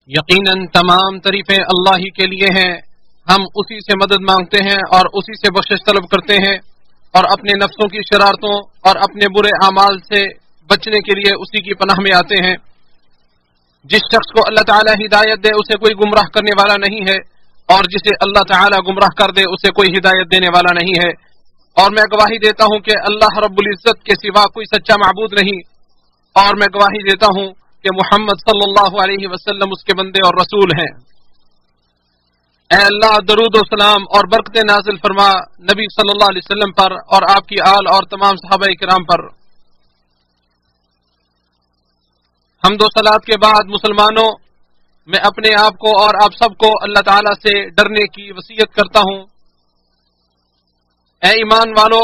یقیناً تمام تعریفیں اللہ ہی کے لیے ہیں، ہم اسی سے مدد مانگتے ہیں اور اسی سے بخشش طلب کرتے ہیں اور اپنے نفسوں کی شرارتوں اور اپنے برے اعمال سے بچنے کے لیے اسی کی پناہ میں آتے ہیں۔ جس شخص کو اللہ تعالی ہدایت دے اسے کوئی گمراہ کرنے والا نہیں ہے، اور جسے اللہ تعالی گمراہ کر دے اسے کوئی ہدایت دینے والا نہیں ہے۔ اور میں گواہی دیتا ہوں کہ اللہ رب العزت کے سوا کوئی سچا معبود نہیں، اور میں گواہی دیتا ہوں کہ محمد صلی اللہ علیہ وسلم اس کے بندے اور رسول ہیں۔ اے اللہ درود و سلام اور برکت نازل فرما نبی صلی اللہ علیہ وسلم پر اور آپ کی آل اور تمام صحابہ کرام پر۔ حمد و صلات کے بعد مسلمانوں، میں اپنے آپ کو اور آپ سب کو اللہ تعالی سے ڈرنے کی وصیت کرتا ہوں۔ اے ایمان والو،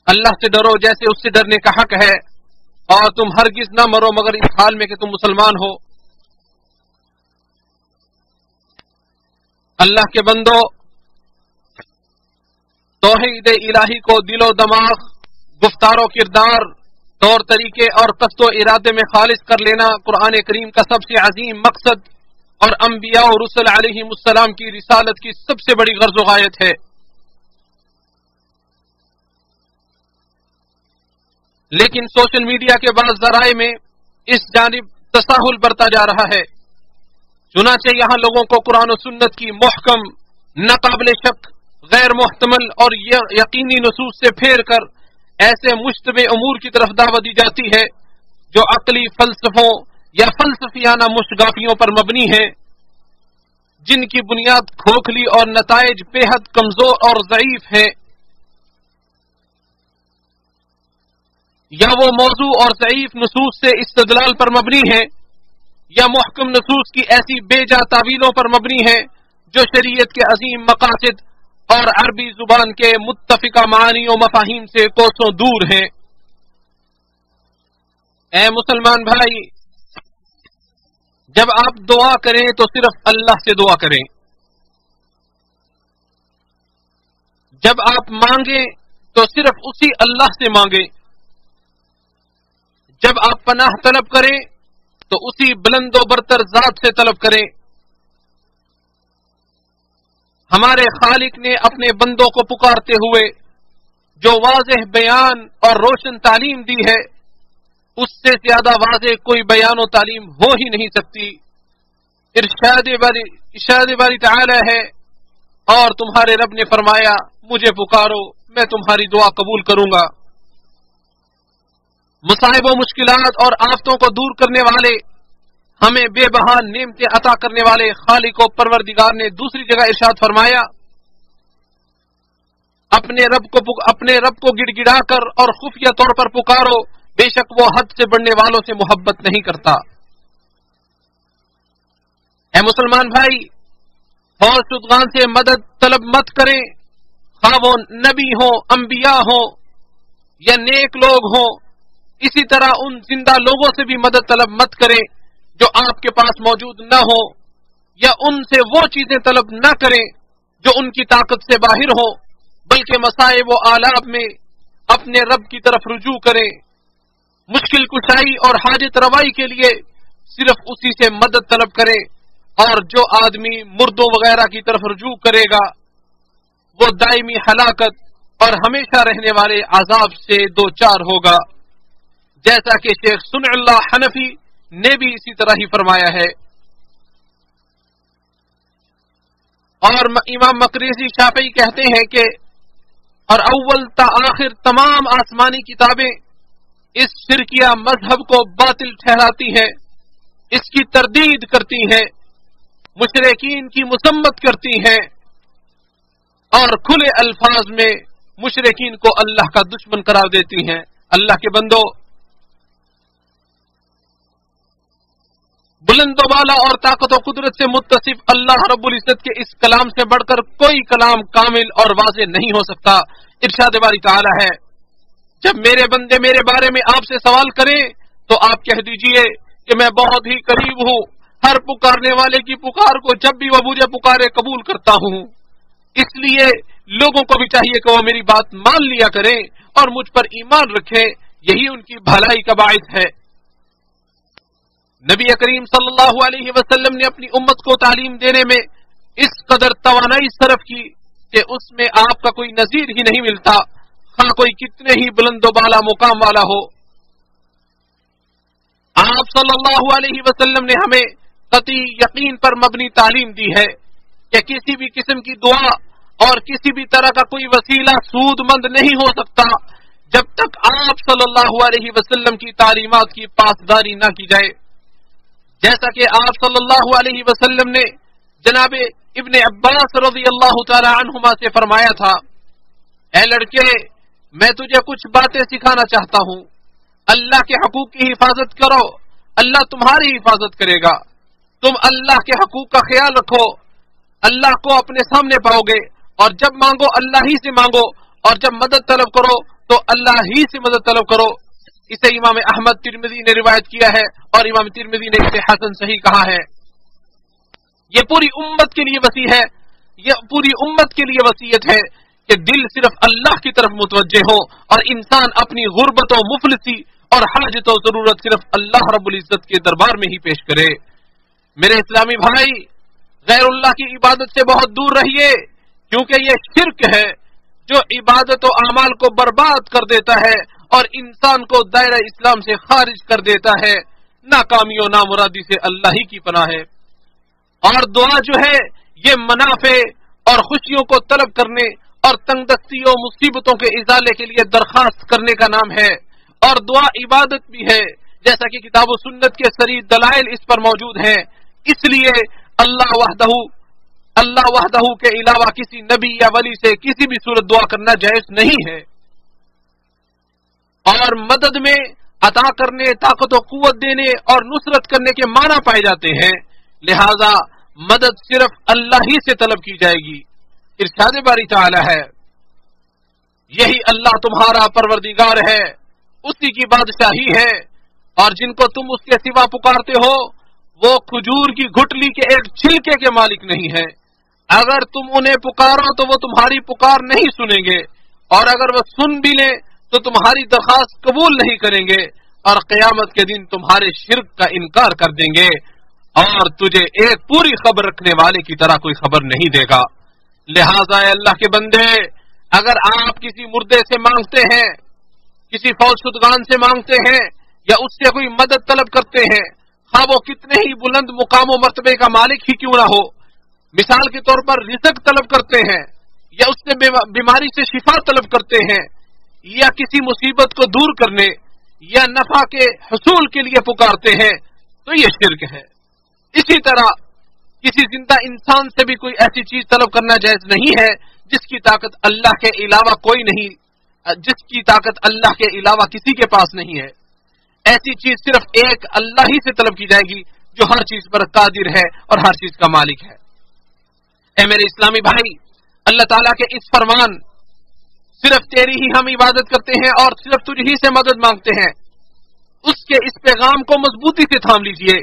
اللہ سے ڈرو جیسے اس سے ڈرنے کا حق ہے، اور تم ہرگز نہ مرو مگر اس حال میں کہ تم مسلمان ہو۔ اللہ کے بندو، توحید الہی کو دل و دماغ، گفتار و کردار، طور طریقے اور قصد و ارادے میں خالص کر لینا قرآن کریم کا سب سے عظیم مقصد اور انبیاء و رسل علیہم السلام کی رسالت کی سب سے بڑی غرض و غایت ہے۔ لیکن سوشل میڈیا کے بعض ذرائع میں اس جانب تساہل برتا جا رہا ہے، چنانچہ یہاں لوگوں کو قرآن و سنت کی محکم، ناقابل شک، غیر محتمل اور یقینی نصوص سے پھیر کر ایسے مشتبہ امور کی طرف دعوت دی جاتی ہے جو عقلی فلسفوں یا فلسفیانہ مشگافیوں پر مبنی ہیں، جن کی بنیاد کھوکھلی اور نتائج بے حد کمزور اور ضعیف ہیں، یا وہ موضوع اور ضعیف نصوص سے استدلال پر مبنی ہیں، یا محکم نصوص کی ایسی بے جا تعویلوں پر مبنی ہیں جو شریعت کے عظیم مقاصد اور عربی زبان کے متفقہ معانی و مفاہیم سے کوسوں دور ہیں۔ اے مسلمان بھائی، جب آپ دعا کریں تو صرف اللہ سے دعا کریں، جب آپ مانگیں تو صرف اسی اللہ سے مانگیں، جب آپ پناہ طلب کریں تو اسی بلند و برتر ذات سے طلب کریں۔ ہمارے خالق نے اپنے بندوں کو پکارتے ہوئے جو واضح بیان اور روشن تعلیم دی ہے، اس سے زیادہ واضح کوئی بیان و تعلیم ہو ہی نہیں سکتی۔ ارشاد باری تعالی ہے، اور تمہارے رب نے فرمایا مجھے پکارو میں تمہاری دعا قبول کروں گا۔ مصائب و مشکلات اور آفتوں کو دور کرنے والے، ہمیں بے بہا نعمتیں عطا کرنے والے خالق و پروردگار نے دوسری جگہ ارشاد فرمایا، اپنے رب کو گڑ گڑا کر اور خفیہ طور پر پکارو، بے شک وہ حد سے بڑھنے والوں سے محبت نہیں کرتا۔ اے مسلمان بھائی، فوج شدگان سے مدد طلب مت کریں، خواہ وہ نبی ہوں، انبیاء ہوں یا نیک لوگ ہوں۔ اسی طرح ان زندہ لوگوں سے بھی مدد طلب مت کریں جو آپ کے پاس موجود نہ ہو، یا ان سے وہ چیزیں طلب نہ کریں جو ان کی طاقت سے باہر ہو، بلکہ مصائب و آلات میں اپنے رب کی طرف رجوع کریں۔ مشکل کشائی اور حاجت روائی کے لیے صرف اسی سے مدد طلب کریں، اور جو آدمی مردوں وغیرہ کی طرف رجوع کرے گا وہ دائمی ہلاکت اور ہمیشہ رہنے والے عذاب سے دوچار ہوگا، جیسا کہ شیخ سنع اللہ حنفی نے بھی اسی طرح ہی فرمایا ہے۔ اور امام مقریزی شافعی کہتے ہیں کہ اور اول تا آخر تمام آسمانی کتابیں اس شرکیہ مذہب کو باطل ٹھہراتی ہیں، اس کی تردید کرتی ہیں، مشرکین کی مذمت کرتی ہیں، اور کھلے الفاظ میں مشرکین کو اللہ کا دشمن قرار دیتی ہیں۔ اللہ کے بندو، بلند و بالا اور طاقت و قدرت سے متصف اللہ رب العزت کے اس کلام سے بڑھ کر کوئی کلام کامل اور واضح نہیں ہو سکتا۔ ارشاد باری تعالی ہے، جب میرے بندے میرے بارے میں آپ سے سوال کریں تو آپ کہہ دیجئے کہ میں بہت ہی قریب ہوں، ہر پکارنے والے کی پکار کو جب بھی وہ مجھے پکارے قبول کرتا ہوں۔ اس لیے لوگوں کو بھی چاہیے کہ وہ میری بات مان لیا کریں اور مجھ پر ایمان رکھیں، یہی ان کی بھلائی کا باعث ہے۔ نبی کریم صلی اللہ علیہ وسلم نے اپنی امت کو تعلیم دینے میں اس قدر توانائی صرف کی کہ اس میں آپ کا کوئی نظیر ہی نہیں ملتا، خواہ کوئی کتنے ہی بلند و بالا مقام والا ہو۔ آپ صلی اللہ علیہ وسلم نے ہمیں قطعی یقین پر مبنی تعلیم دی ہے کہ کسی بھی قسم کی دعا اور کسی بھی طرح کا کوئی وسیلہ سود مند نہیں ہو سکتا جب تک آپ صلی اللہ علیہ وسلم کی تعلیمات کی پاسداری نہ کی جائے۔ جیسا کہ آپ صلی اللہ علیہ وسلم نے جناب ابن عباس رضی اللہ تعالی عنہما سے فرمایا تھا، اے لڑکے، میں تجھے کچھ باتیں سکھانا چاہتا ہوں، اللہ کے حقوق کی حفاظت کرو، اللہ تمہاری حفاظت کرے گا۔ تم اللہ کے حقوق کا خیال رکھو، اللہ کو اپنے سامنے پاؤ گے، اور جب مانگو اللہ ہی سے مانگو، اور جب مدد طلب کرو تو اللہ ہی سے مدد طلب کرو۔ اسے امام احمد ترمذی نے روایت کیا ہے، اور امام ترمذی نے اسے حسن صحیح کہا ہے۔ یہ پوری امت کے لیے وصیت ہے، یہ پوری امت کے لیے وصیت ہے کہ دل صرف اللہ کی طرف متوجہ ہو، اور انسان اپنی غربت و مفلسی اور حاجت و ضرورت صرف اللہ رب العزت کے دربار میں ہی پیش کرے۔ میرے اسلامی بھائی، غیر اللہ کی عبادت سے بہت دور رہیے، کیونکہ یہ شرک ہے جو عبادت و اعمال کو برباد کر دیتا ہے اور انسان کو دائرہ اسلام سے خارج کر دیتا ہے۔ ناکامی و نامرادی سے اللہ ہی کی پناہ ہے۔ اور دعا جو ہے یہ منافع اور خوشیوں کو طلب کرنے اور تنگ دستی و مصیبتوں کے ازالے کے لیے درخواست کرنے کا نام ہے، اور دعا عبادت بھی ہے، جیسا کہ کتاب و سنت کے صریح دلائل اس پر موجود ہیں۔ اس لیے اللہ وحدہ کے علاوہ کسی نبی یا ولی سے کسی بھی صورت دعا کرنا جائز نہیں ہے۔ اور مدد میں عطا کرنے، طاقت و قوت دینے اور نصرت کرنے کے معنی پائے جاتے ہیں، لہذا مدد صرف اللہ ہی سے طلب کی جائے گی۔ ارشاد باری تعالی ہے، یہی اللہ تمہارا پروردگار ہے، اسی کی بادشاہی ہے، اور جن کو تم اس کے سوا پکارتے ہو وہ کھجور کی گھٹلی کے ایک چھلکے کے مالک نہیں ہے۔ اگر تم انہیں پکارو تو وہ تمہاری پکار نہیں سنیں گے، اور اگر وہ سن بھی لیں تو تمہاری درخواست قبول نہیں کریں گے، اور قیامت کے دن تمہارے شرک کا انکار کر دیں گے، اور تجھے ایک پوری خبر رکھنے والے کی طرح کوئی خبر نہیں دے گا۔ لہذا اے اللہ کے بندے، اگر آپ کسی مردے سے مانگتے ہیں، کسی فوت شدگان سے مانگتے ہیں، یا اس سے کوئی مدد طلب کرتے ہیں، خواہ وہ کتنے ہی بلند مقام و مرتبے کا مالک ہی کیوں نہ ہو، مثال کے طور پر رزق طلب کرتے ہیں، یا اس سے بیماری سے شفا طلب کرتے ہیں، یا کسی مصیبت کو دور کرنے یا نفع کے حصول کے لیے پکارتے ہیں، تو یہ شرک ہے۔ اسی طرح کسی زندہ انسان سے بھی کوئی ایسی چیز طلب کرنا جائز نہیں ہے جس کی طاقت اللہ کے علاوہ کوئی نہیں، جس کی طاقت اللہ کے علاوہ کسی کے پاس نہیں ہے۔ ایسی چیز صرف ایک اللہ ہی سے طلب کی جائے گی جو ہر چیز پر قادر ہے اور ہر چیز کا مالک ہے۔ اے میرے اسلامی بھائی، اللہ تعالیٰ کے اس فرمان صرف تیری ہی ہم عبادت کرتے ہیں اور صرف تجھ ہی سے مدد مانگتے ہیں، اس کے اس پیغام کو مضبوطی سے تھام لیجئے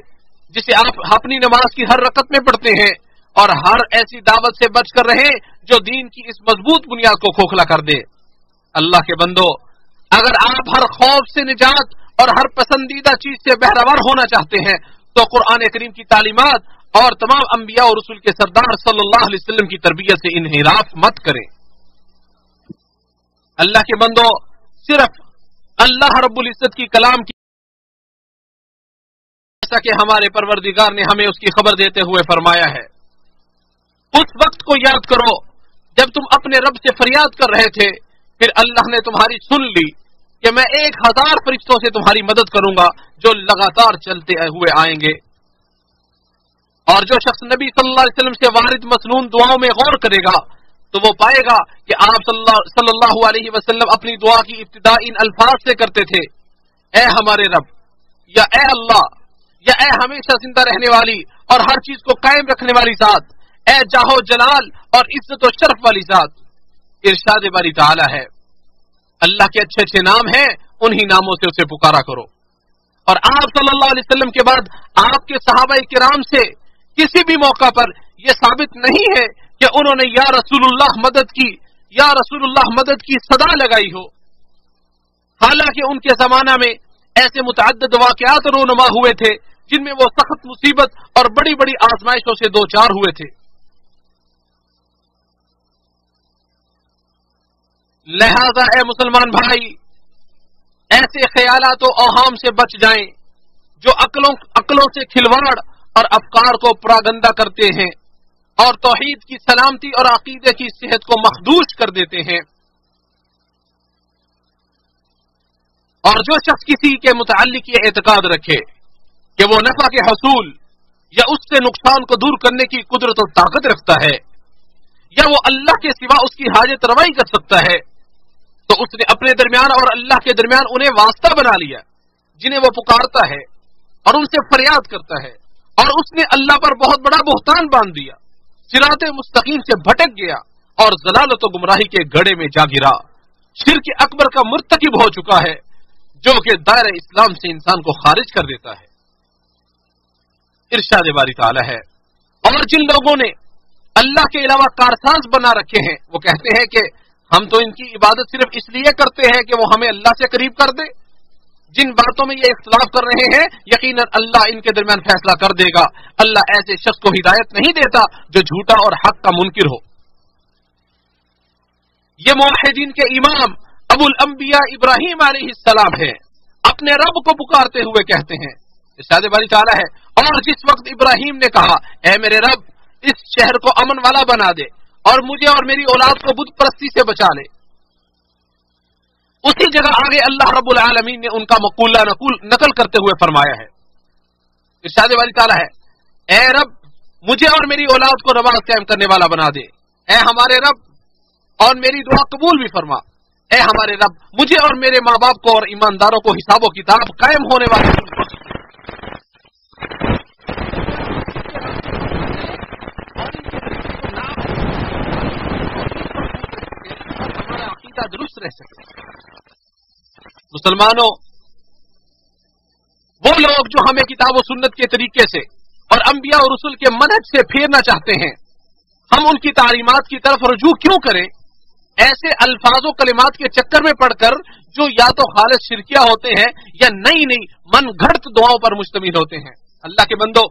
جسے آپ اپنی نماز کی ہر رکعت میں پڑھتے ہیں، اور ہر ایسی دعوت سے بچ کر رہیں جو دین کی اس مضبوط بنیاد کو کھوکھلا کر دے۔ اللہ کے بندو، اگر آپ ہر خوف سے نجات اور ہر پسندیدہ چیز سے بہرور ہونا چاہتے ہیں تو قرآن کریم کی تعلیمات اور تمام انبیاء اور رسول کے سردار صلی اللہ علیہ وسلم کی تربیت سے انحراف مت کریں۔ اللہ کے بندو، صرف اللہ رب العزت کی کلام کی، جیسا کہ ہمارے پروردگار نے ہمیں اس کی خبر دیتے ہوئے فرمایا ہے، اس وقت کو یاد کرو جب تم اپنے رب سے فریاد کر رہے تھے، پھر اللہ نے تمہاری سن لی کہ میں 1000 فرشتوں سے تمہاری مدد کروں گا جو لگاتار چلتے ہوئے آئیں گے۔ اور جو شخص نبی صلی اللہ علیہ وسلم سے وارد مسنون دعاؤں میں غور کرے گا تو وہ پائے گا کہ آپ صلی اللہ علیہ وسلم اپنی دعا کی ابتدا ان الفاظ سے کرتے تھے، اے ہمارے رب، یا اے اللہ، یا اے ہمیشہ زندہ رہنے والی اور ہر چیز کو قائم رکھنے والی ذات، اے جاہ و جلال اور عزت و شرف والی ذات۔ ارشاد باری تعالی ہے، اللہ کے اچھے اچھے نام ہیں، انہی ناموں سے اسے پکارا کرو۔ اور آپ صلی اللہ علیہ وسلم کے بعد آپ کے صحابہ کرام سے کسی بھی موقع پر یہ ثابت نہیں ہے کہ انہوں نے یا رسول اللہ مدد کی، یا رسول اللہ مدد کی صدا لگائی ہو۔ حالانکہ ان کے زمانہ میں ایسے متعدد واقعات رونما ہوئے تھے جن میں وہ سخت مصیبت اور بڑی بڑی آزمائشوں سے دو چار ہوئے تھے۔ لہذا اے مسلمان بھائی، ایسے خیالات و اوہام سے بچ جائیں جو عقلوں سے کھلواڑ اور افکار کو پراگندہ کرتے ہیں اور توحید کی سلامتی اور عقیدے کی صحت کو مخدوش کر دیتے ہیں۔ اور جو شخص کسی کے متعلق یہ اعتقاد رکھے کہ وہ نفع کے حصول یا اس سے نقصان کو دور کرنے کی قدرت و طاقت رکھتا ہے یا وہ اللہ کے سوا اس کی حاجت روائی کر سکتا ہے، تو اس نے اپنے درمیان اور اللہ کے درمیان انہیں واسطہ بنا لیا جنہیں وہ پکارتا ہے اور ان سے فریاد کرتا ہے، اور اس نے اللہ پر بہت بڑا بہتان باندھ دیا، صراط مستقیم سے بھٹک گیا اور ضلالت و گمراہی کے گڑھے میں جا گرا، شرک اکبر کا مرتکب ہو چکا ہے جو کہ دائرہ اسلام سے انسان کو خارج کر دیتا ہے۔ ارشاد باری تعالی ہے، اور جن لوگوں نے اللہ کے علاوہ کارساز بنا رکھے ہیں وہ کہتے ہیں کہ ہم تو ان کی عبادت صرف اس لیے کرتے ہیں کہ وہ ہمیں اللہ سے قریب کر دے۔ جن باتوں میں یہ اختلاف کر رہے ہیں یقیناً اللہ ان کے درمیان فیصلہ کر دے گا۔ اللہ ایسے شخص کو ہدایت نہیں دیتا جو جھوٹا اور حق کا منکر ہو۔ یہ موحدین کے امام ابو الانبیاء ابراہیم علیہ السلام ہے، اپنے رب کو پکارتے ہوئے کہتے ہیں، ارشاد باری تعالی ہے، اور جس وقت ابراہیم نے کہا اے میرے رب اس شہر کو امن والا بنا دے اور مجھے اور میری اولاد کو بت پرستی سے بچا لے، اسی جگہ آگے اللہ رب العالمین نے ان کا مقولہ نقل کرتے ہوئے فرمایا ہے، ارشاد باری تعالی ہے، اے رب مجھے اور میری اولاد کو نماز قائم کرنے والا بنا دے، اے ہمارے رب اور میری دعا قبول بھی فرما، اے ہمارے رب مجھے اور میرے ماں باپ کو اور ایمانداروں کو حساب و کتاب قائم ہونے والے ہمارا عقیدہ درست رہ سکے۔ مسلمانوں، وہ لوگ جو ہمیں کتاب و سنت کے طریقے سے اور انبیاء اور رسول کے منہج سے پھیرنا چاہتے ہیں، ہم ان کی تعلیمات کی طرف رجوع کیوں کریں؟ ایسے الفاظ و کلمات کے چکر میں پڑ کر جو یا تو خالص شرکیہ ہوتے ہیں یا نئی نئی من گھڑت دعاؤں پر مشتمل ہوتے ہیں۔ اللہ کے بندو،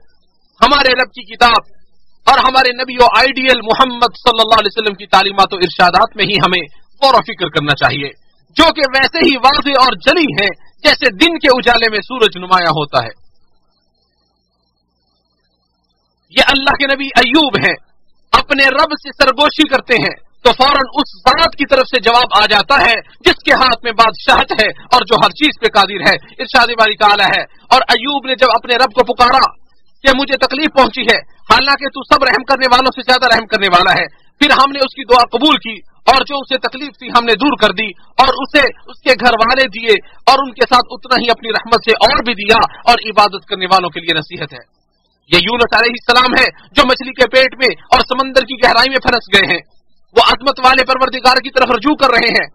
ہمارے رب کی کتاب اور ہمارے نبی و آئیڈیل محمد صلی اللہ علیہ وسلم کی تعلیمات و ارشادات میں ہی ہمیں غور و فکر کرنا چاہیے، جو کہ ویسے ہی واضح اور جلی ہیں جیسے دن کے اجالے میں سورج نمایاں ہوتا ہے۔ یہ اللہ کے نبی ایوب ہیں، اپنے رب سے سرگوشی کرتے ہیں تو فوراً اس ذات کی طرف سے جواب آ جاتا ہے جس کے ہاتھ میں بادشاہت ہے اور جو ہر چیز پہ قادر ہے۔ ارشاد باری تعالی ہے، اور ایوب نے جب اپنے رب کو پکارا کہ مجھے تکلیف پہنچی ہے، حالانکہ تو سب رحم کرنے والوں سے زیادہ رحم کرنے والا ہے، پھر ہم نے اس کی دعا قبول کی اور جو اسے تکلیف تھی ہم نے دور کر دی اور اسے اس کے گھر والے دیے اور ان کے ساتھ اتنا ہی اپنی رحمت سے اور بھی دیا، اور عبادت کرنے والوں کے لیے نصیحت ہے۔ یہ یونس علیہ السلام ہے جو مچھلی کے پیٹ میں اور سمندر کی گہرائی میں پھنس گئے ہیں، وہ عظمت والے پروردگار کی طرف رجوع کر رہے ہیں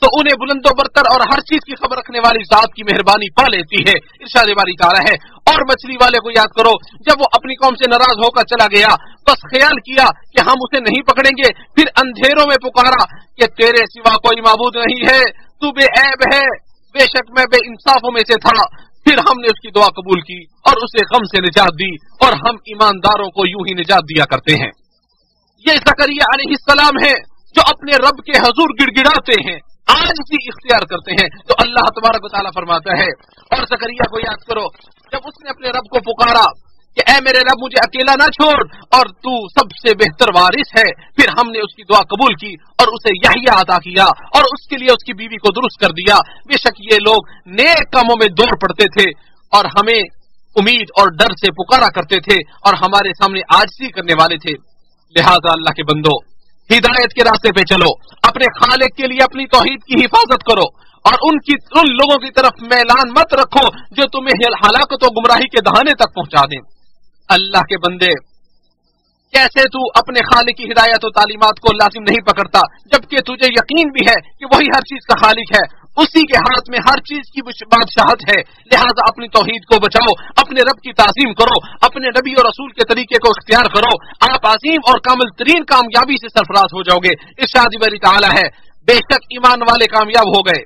تو انہیں بلند و برتر اور ہر چیز کی خبر رکھنے والی ذات کی مہربانی پا لیتی ہے۔ ارشاد باری تعالی ہے، اور مچھلی والے کو یاد کرو جب وہ اپنی قوم سے ناراض ہو کر چلا گیا، بس خیال کیا کہ ہم اسے نہیں پکڑیں گے، پھر اندھیروں میں پکارا کہ تیرے سوا کوئی معبود نہیں ہے، تو بے عیب ہے، بے شک میں بے انصافوں میں سے تھا، پھر ہم نے اس کی دعا قبول کی اور اسے غم سے نجات دی، اور ہم ایمانداروں کو یوں ہی نجات دیا کرتے ہیں۔ یہ زکریا علیہ السلام ہے جو اپنے رب کے حضور گڑ گڑاتے ہیں، آج بھی اختیار کرتے ہیں، تو اللہ تبارک و تعالیٰ فرماتا ہے، اور زکریا کو یاد کرو جب اس نے اپنے رب کو پکارا کہ اے میرے رب مجھے اکیلا نہ چھوڑ اور تو سب سے بہتر وارث ہے، پھر ہم نے اس کی دعا قبول کی اور اسے یحییٰ عطا کیا اور اس کے لیے اس کی بیوی کو درست کر دیا۔ بے شک یہ لوگ نیک کاموں میں دوڑ پڑتے تھے اور ہمیں امید اور ڈر سے پکارا کرتے تھے اور ہمارے سامنے عاجزی کرنے والے تھے۔ لہذا اللہ کے بندو، ہدایت کے راستے پہ چلو، اپنے خالق کے لیے اپنی توحید کی حفاظت کرو اور ان لوگوں کی طرف میلان مت رکھو جو تمہیں ہلاکت و گمراہی کے دہانے تک پہنچا دیں۔ اللہ کے بندے، کیسے تو اپنے خالق کی ہدایت و تعلیمات کو لازم نہیں پکڑتا جبکہ تجھے یقین بھی ہے کہ وہی ہر چیز کا خالق ہے، اسی کے ہاتھ میں ہر چیز کی بادشاہت ہے۔ لہذا اپنی توحید کو بچاؤ، اپنے رب کی تعظیم کرو، اپنے نبی اور رسول کے طریقے کو اختیار کرو، آپ عظیم اور کامل ترین کامیابی سے سرفراز ہو جاؤ گے۔ ارشاد باری تعالی ہے، بے شک ایمان والے کامیاب ہو گئے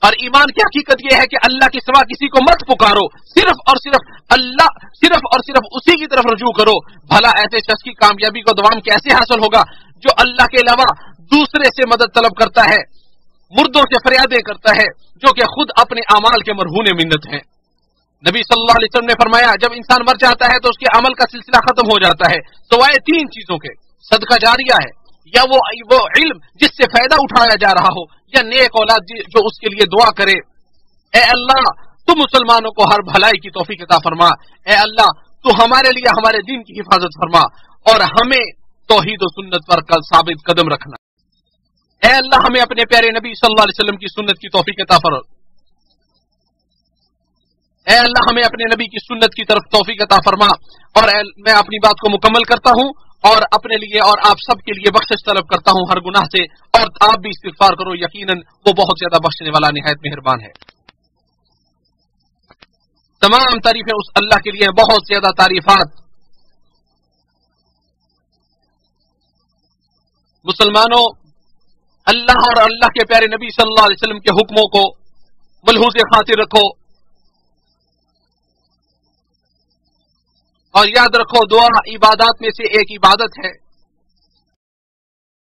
اور ایمان کی حقیقت یہ ہے کہ اللہ کے سوا کسی کو مت پکارو، صرف اور صرف اسی کی طرف رجوع کرو۔ بھلا ایسے شخص کی کامیابی کو دوام کیسے حاصل ہوگا جو اللہ کے علاوہ دوسرے سے مدد طلب کرتا ہے، مردوں سے فریادیں کرتا ہے، جو کہ خود اپنے اعمال کے مرہون منت ہیں۔ نبی صلی اللہ علیہ وسلم نے فرمایا جب انسان مر جاتا ہے تو اس کے عمل کا سلسلہ ختم ہو جاتا ہے سوائے تین چیزوں کے، صدقہ جاریہ ہے، یا وہ علم جس سے فائدہ اٹھایا جا رہا ہو، یا نیک اولاد جو اس کے لیے دعا کرے۔ اے اللہ تو مسلمانوں کو ہر بھلائی کی توفیق عطا فرما، اے اللہ تو ہمارے لیے ہمارے دین کی حفاظت فرما اور ہمیں توحید و سنت پر کل ثابت قدم رکھنا۔ اے اللہ ہمیں اپنے پیارے نبی صلی اللہ علیہ وسلم کی سنت کی توفیق عطا فرما، اے اللہ ہمیں اپنے نبی کی سنت کی طرف توفیق عطا فرما۔ اور میں اپنی بات کو مکمل کرتا ہوں اور اپنے لیے اور آپ سب کے لیے بخشش طلب کرتا ہوں ہر گناہ سے، اور آپ بھی استغفار کرو، یقیناً وہ بہت زیادہ بخشنے والا نہایت مہربان ہے۔ تمام تعریفیں اس اللہ کے لیے، بہت زیادہ تعریفات۔ مسلمانوں، اللہ اور اللہ کے پیارے نبی صلی اللہ علیہ وسلم کے حکموں کو ملحوظ خاطر رکھو، اور یاد رکھو دعا عبادات میں سے ایک عبادت ہے۔